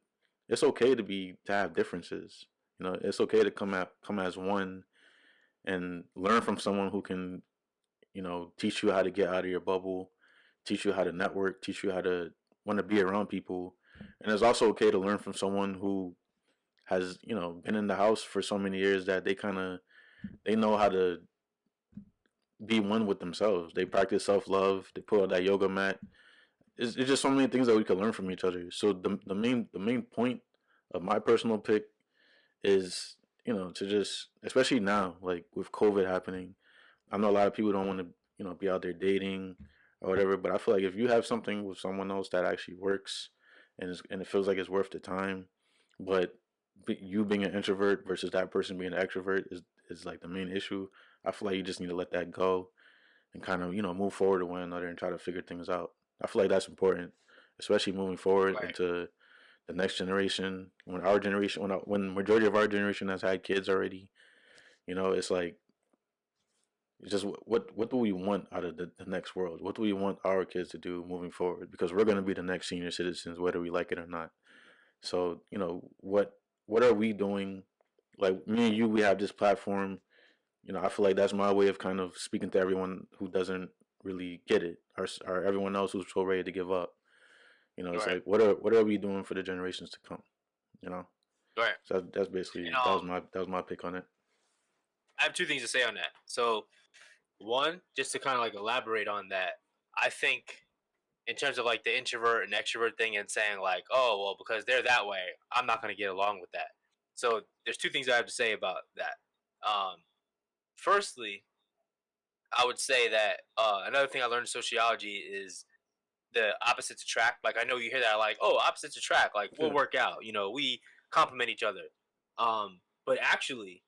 It's okay to have differences. It's okay to come as one and learn from someone who can teach you how to get out of your bubble, teach you how to network, teach you how to want to be around people. And it's also okay to learn from someone who has, been in the house for so many years that they know how to be one with themselves. They practice self-love, they put out that yoga mat. It's just so many things that we can learn from each other. So the main point of my personal pick is, to just especially now, like with COVID happening, I know a lot of people don't want to, be out there dating or whatever. But I feel like if you have something with someone else that actually works, and it feels like it's worth the time, but you being an introvert versus that person being an extrovert is like the main issue. I feel like you just need to let that go and kind of move forward to one another and try to figure things out. I feel like that's important, especially moving forward Right. into the next generation. When our generation, when majority of our generation has had kids already, it's like it's just what do we want out of the next world? What do we want our kids to do moving forward? Because we're going to be the next senior citizens, whether we like it or not. So what are we doing? Like me and you, we have this platform. I feel like that's my way of kind of speaking to everyone who doesn't really get it, or everyone else who's so ready to give up. It's Right. like what are we doing for the generations to come? You know. Right. So that's basically And that was my pick on it. I have two things to say on that. So one, just to kind of like elaborate on that, I think in terms of like the introvert and extrovert thing and saying like, oh well, because they're that way, I'm not gonna get along with that. So there's two things I have to say about that. Firstly, I would say that another thing I learned in sociology is the opposites attract. Like I know you hear that like, oh, opposites attract. Like we'll Yeah. work out. We complement each other. But actually,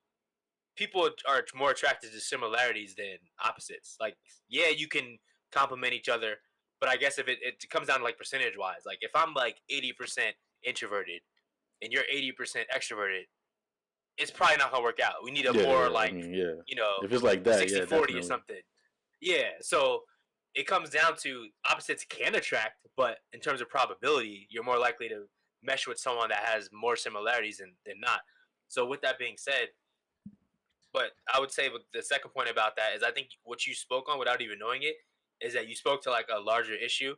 people are more attracted to similarities than opposites. Like, yeah, you can complement each other, but I guess if it comes down to like percentage wise, like if I'm like 80% introverted and you're 80% extroverted, it's probably not gonna work out. We need a more Yeah. I like, mean, yeah. you know, If it's like that, yeah, 60-40 or definitely. something. Yeah. So it comes down to opposites can attract, but in terms of probability, you're more likely to mesh with someone that has more similarities than not. So with that being said, but I would say the second point about that is I think what you spoke on without even knowing it is that you spoke to like a larger issue,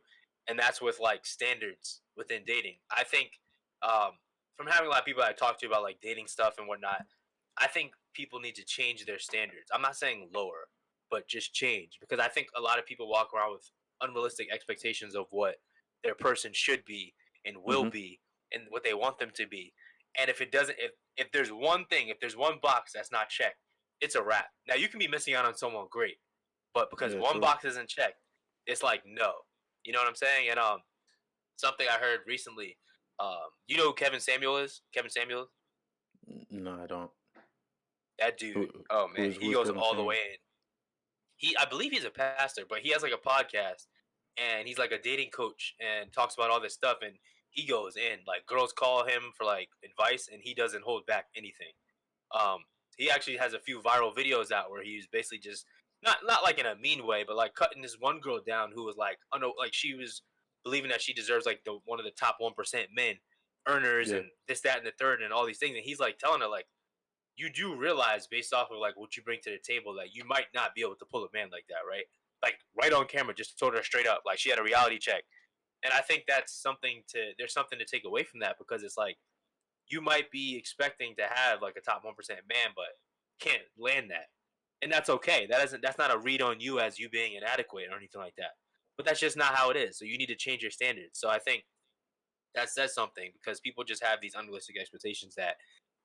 and that's with like standards within dating. I think um, from having a lot of people I talk to about like dating stuff and whatnot, I think people need to change their standards. I'm not saying lower, but just change because I think a lot of people walk around with unrealistic expectations of what their person should be and will Hmm. be and what they want them to be. And if it doesn't, if there's one thing, if there's one box that's not checked, it's a wrap. Now you can be missing out on someone great, but because Yeah, one true. box isn't checked, it's like no. You know what I'm saying? And something I heard recently. You know who Kevin Samuel is? Kevin Samuel, No, I don't. that Who dude. Oh man, who he is goes Kevin all the way Samuel? in. I believe he's a pastor, but he has like a podcast, and he's like a dating coach and talks about all this stuff, and he goes in like girls call him for like advice, and he doesn't hold back anything. Um, he actually has a few viral videos out where he's basically just not like in a mean way, but like cutting this one girl down who was like, oh no, like she was believing that she deserves like the one of the top 1% men earners Yeah, and this, that, and the third, and all these things. And he's like telling her like, you do realize based off of like what you bring to the table that you might not be able to pull a man like that, right? Like right on camera, just told her straight up, like she had a reality check. And I think that's something to there's something to take away from that because it's like you might be expecting to have like a top 1% man, but can't land that, and that's okay. That's not a read on you as you being inadequate or anything like that. But that's just not how it is. So you need to change your standards. So I think that says something because people just have these unrealistic expectations that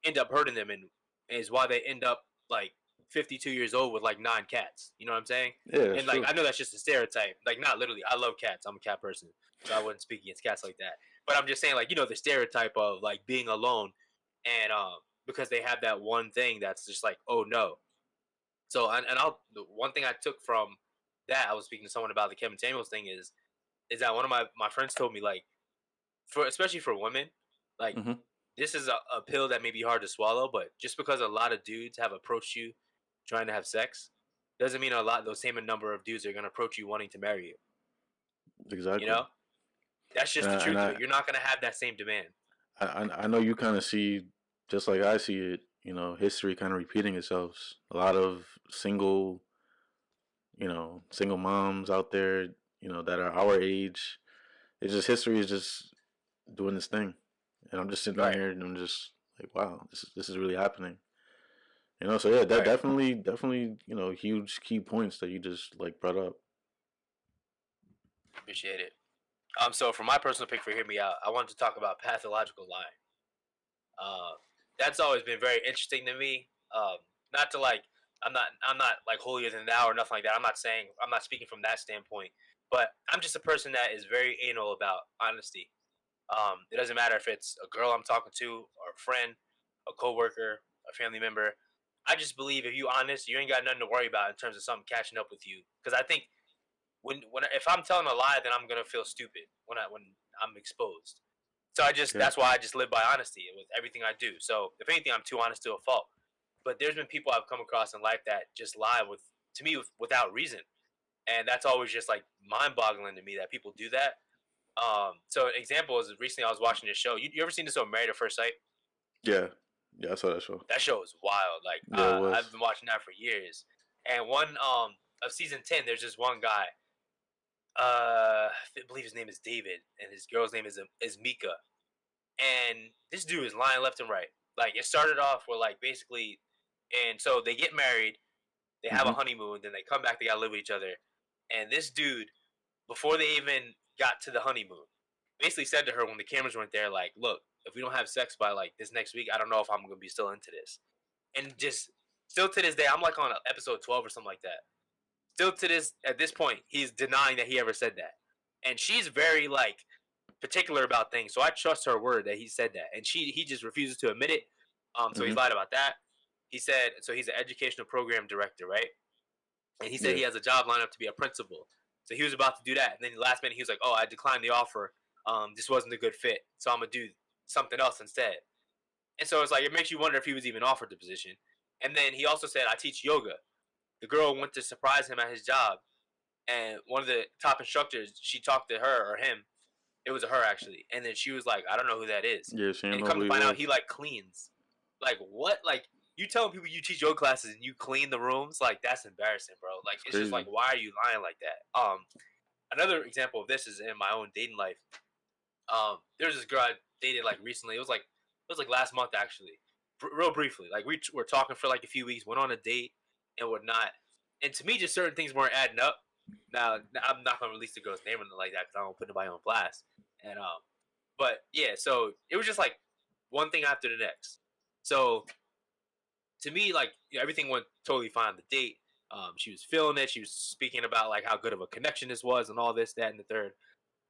end up hurting them, and is why they end up like 52 years old with like 9 cats. You know what I'm saying? yeah, that's And like true. I know that's just a stereotype. Like not literally. I love cats. I'm a cat person, so I wouldn't speak against cats like that. But I'm just saying like the stereotype of like being alone, and because they have that one thing that's just like oh no. So and I'll the one thing I took from that I was speaking to someone about the Kevin Samuels thing is that one of my friends told me like for especially for women, like Hmm. this is a pill that may be hard to swallow, but just because a lot of dudes have approached you trying to have sex, doesn't mean a lot those same number of dudes are gonna approach you wanting to marry you. You Exactly. know? That's And just the I and truth of I it. You're not gonna have that same demand. I know you kind of see just like I see it. History kind of repeating itself. A lot of single moms out there. That are our age. It's just history is just doing this thing, and I'm just sitting out Right. here and I'm just like, wow, this is really happening. So yeah, that Right. definitely huge key points that you just like brought up. Appreciate it. So for my personal pick for Hear Me Out, I wanted to talk about pathological lying. Uh, that's always been very interesting to me. Not to like, I'm not like holier than thou or nothing like that. I'm not speaking from that standpoint, but I'm just a person that is very anal about honesty. It doesn't matter if it's a girl I'm talking to or a friend, a coworker, a family member. I just believe if you honest, you ain't got nothing to worry about in terms of something catching up with you. Because I think when if I'm telling a lie, then I'm gonna feel stupid when I'm exposed. So Yeah, that's why I just live by honesty with everything I do. So if anything, I'm too honest to a fault. But there's been people I've come across in life that just lie without reason, and that's always just like mind-boggling to me that people do that. So an example is recently I was watching this show. You ever seen this show Married at First Sight? yeah, yeah. I saw that show. That show is wild. Like Yeah, it I've was. been watching that for years. And one of season 10, there's this one guy. I believe his name is David, and his girl's name is Mika. And this dude is lying left and right. Like it started off with like basically, and so they get married, they have a Hmm. honeymoon, then they come back, they gotta live with each other. And this dude, before they even got to the honeymoon, basically said to her when the cameras weren't there, like, "Look, if we don't have sex by like this next week, I don't know if I'm gonna be still into this." And just still to this day, I'm like on episode 12 or something like that. Still to this at this point, he's denying that he ever said that, and she's very like particular about things. So I trust her word that he said that, and he just refuses to admit it. So he's Hmm. lied about that. He said so he's an educational program director, right? And he said Yeah. he has a job lined up to be a principal. So he was about to do that, and then last minute he was like, "Oh, I declined the offer. This wasn't a good fit, so I'm gonna do something else instead." And so it's like it makes you wonder if he was even offered the position. And then he also said, "I teach yoga." The girl went to surprise him at his job, and one of the top instructors, she talked to her or him. It was a her actually, and then she was like, "I don't know who that is." Yeah, she didn't And know come who to he find out, was. he like cleans. Like what? Like you telling people you teach yoga classes and you clean the rooms? Like that's embarrassing, bro. Like It's it's just like crazy. why are you lying like that? Another example of this is in my own dating life. There's this girl I dated like recently. It was like last month actually, real briefly. Like we were talking for like a few weeks, went on a date and whatnot. And to me, just certain things weren't adding up. Now I'm not gonna release the girl's name or anything like that because I don't put nobody on blast. And but yeah, so it was just like one thing after the next. So to me, like everything went totally fine on the date. She was feeling it. She was speaking about like how good of a connection this was and all this, that, and the third.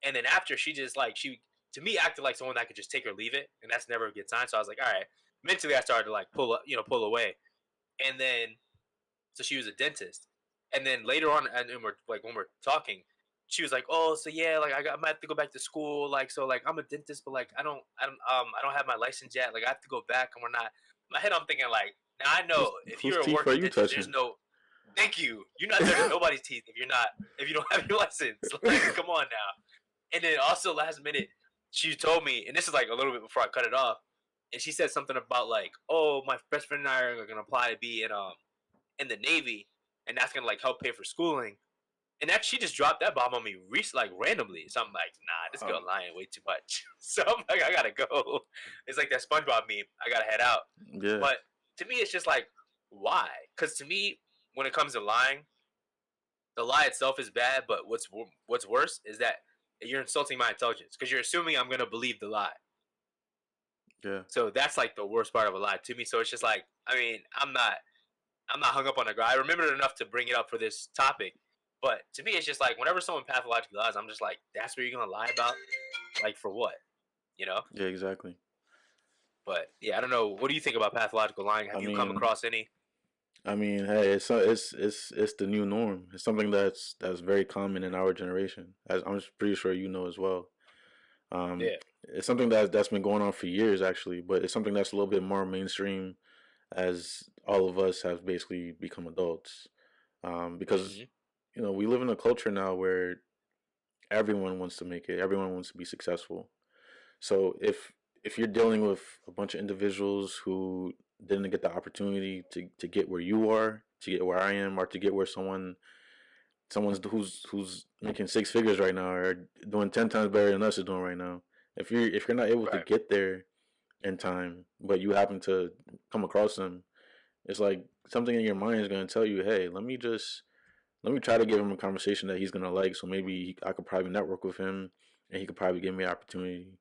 And then after she just like she to me acted like someone that could just take or leave it, and that's never a good sign. So I was like, all right. Mentally, I started to like pull away, and then so she was a dentist, and then later on, and we're like when we're talking. she was like, "Oh, so yeah, like I might have to go back to school. Like, so like I'm a dentist, but like I don't have my license yet. Like I have to go back, and we're not." In my head, I'm thinking like, now I Whose know if whose you're a teeth are working you dentist, there's touching? no thank you. You're not touching nobody's teeth if you don't have your license. Like, come on now. And then also last minute, she told me, and this is like a little bit before I cut it off, and she said something about like, "Oh, my best friend and I are gonna apply to be in the Navy, and that's gonna like help pay for schooling." And that she just dropped that bomb on me, like randomly. So I'm like, nah, this girl Oh, lying way too much. So I'm like, I gotta go. It's like that SpongeBob meme. I gotta head out. yeah, But to me, it's just like, why? Because to me, when it comes to lying, the lie itself is bad. But what's worse is that you're insulting my intelligence because you're assuming I'm gonna believe the lie. yeah. So that's like the worst part of a lie to me. So it's just like, I mean, I'm not hung up on a guy. I remembered enough to bring it up for this topic. But to me, it's just like whenever someone pathologically lies, I'm just like, that's what you're gonna lie about? Like for what? You know? Yeah, exactly. But yeah, I don't know. What do you think about pathological lying? I Have you come mean, across any? hey, it's the new norm. It's something that's very common in our generation, as I'm pretty sure you know as well. Um, Yeah. it's something that's been going on for years actually, but it's something that's a little bit more mainstream as all of us have basically become adults. Because Hmm. we live in a culture now where everyone wants to make it, everyone wants to be successful. So if you're dealing with a bunch of individuals who didn't get the opportunity to get where you are, to get where I am, or to get where someone's who's making six figures right now or doing 10 times better than us is doing right now. If you're not able to Right. get there in time, but you happen to come across them, it's like something in your mind is going to tell you, hey, let me try to give him a conversation that he's gonna like. So maybe I could probably network with him, and he could probably give me an opportunity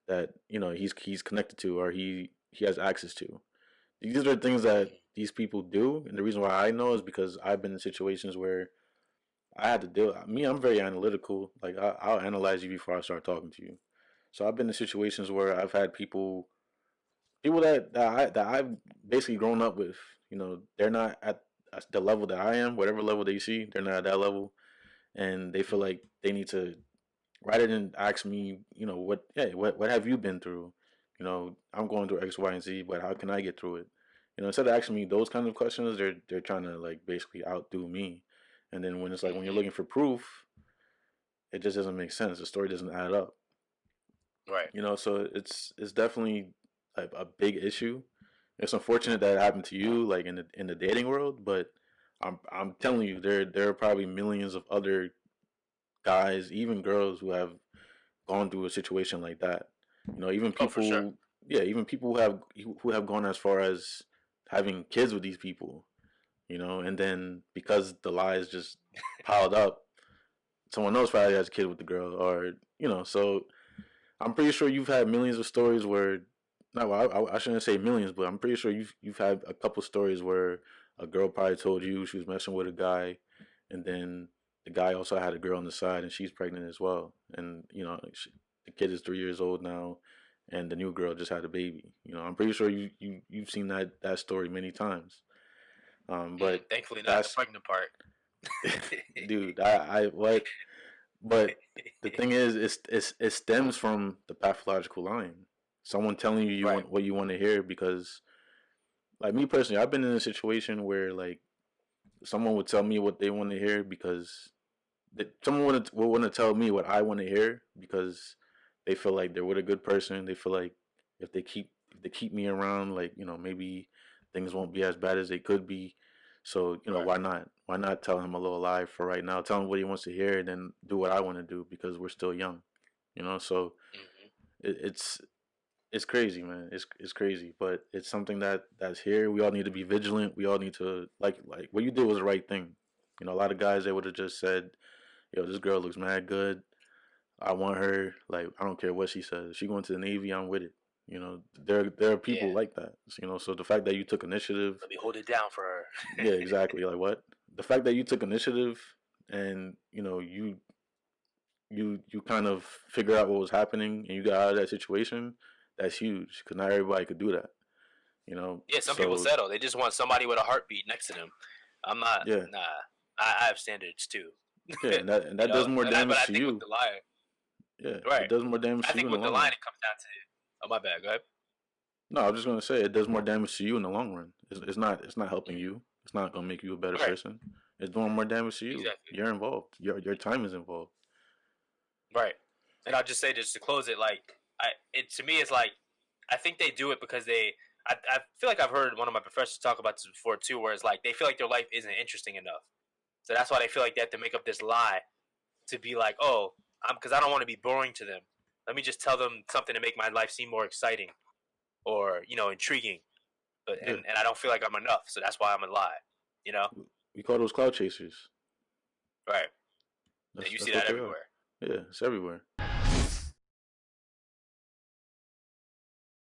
that he's connected to or he has access to. These are things that Hmm. these people do, and the reason why I know is because I've been in situations where I had to deal. Me, I'm very analytical. Like I'll analyze you before I start talking to you. So I've been in situations where I've had people that I've basically grown up with. They're not at the level that I am. Whatever level they see, they're not at that level, and they feel Hmm. like they need to, rather than ask me, what have you been through? I'm going through X, Y, and Z, but how can I get through it? Instead of asking me those kind of questions, they're trying to like basically outdo me. And then when it's like when you're Hmm. looking for proof, it just doesn't make sense. The story doesn't add up. Right. So it's definitely a big issue. It's unfortunate that it happened to you, like in the dating world, but I'm telling you, there are probably millions of other guys, even girls, who have gone through a situation like that. Even Oh, for sure. people, yeah, even people who have gone as far as having kids with these people. And then because the lies just piled up, someone else probably has a kid with the girl, or so I'm pretty sure you've had millions of stories where, no, well, I shouldn't say millions, but I'm pretty sure you've had a couple stories where a girl probably told you she was messing with a guy, and then the guy also had a girl on the side, and she's pregnant as well, and the kid is 3 years old now, and the new girl just had a baby. I'm pretty sure you've seen that story many times. But Thankfully, not the that's pregnant part. dude, I what but the thing is, it stems from the pathological lying. Someone telling you Right. want what you want to hear because, like me personally, I've been in a situation where like someone would tell me what they want to hear because someone would want to tell me what I want to hear because they feel like they're with a good person. They feel like if they keep me around, like maybe things won't be as bad as they could be. So Right. why not? Why not tell him a little lie for right now? Tell him what he wants to hear, and then do what I want to do because we're still young. So Hmm. it's crazy, man. It's crazy, but it's something that's here. We all need to be vigilant. We all need to like what you did was the right thing. A lot of guys, they would have just said, "Yo, this girl looks mad good. I want her. Like, I don't care what she says. If she going to the Navy, I'm with it." There are people Yeah. like that. So the fact that you took initiative, Let me hold it down for her. yeah, exactly. Like what? The fact that you took initiative and you kind of figure out what was happening and you got out of that situation, that's huge because not everybody could do that. Yeah, some people So settle. They just want somebody with a heartbeat next to them. I'm not. yeah, Nah, I have standards too. Yeah, and that does more But damage I to think with you. the lying, Yeah, it right? does more damage I to you think in the with the long lying, run. it comes down to. Oh, my bad. Go ahead. No, I'm just gonna say it does more damage to you in the long run. It's not helping you. It's not gonna make you a better Right. person. It's doing more damage to you. Exactly. You're involved. Your time is involved. Right. And I'll just say just to close it, like it to me, it's like I think they do it because I feel like I've heard one of my professors talk about this before too, where it's like they feel like their life isn't interesting enough, so that's why they feel like they have to make up this lie to be like, oh, I'm because I don't want to be boring to them. Let me just tell them something to make my life seem more exciting or intriguing. But Yeah, and I don't feel like I'm enough, so that's why I'm a lie. You know, we call those cloud chasers. right? And you see That's that what they are. everywhere. Yeah, it's everywhere.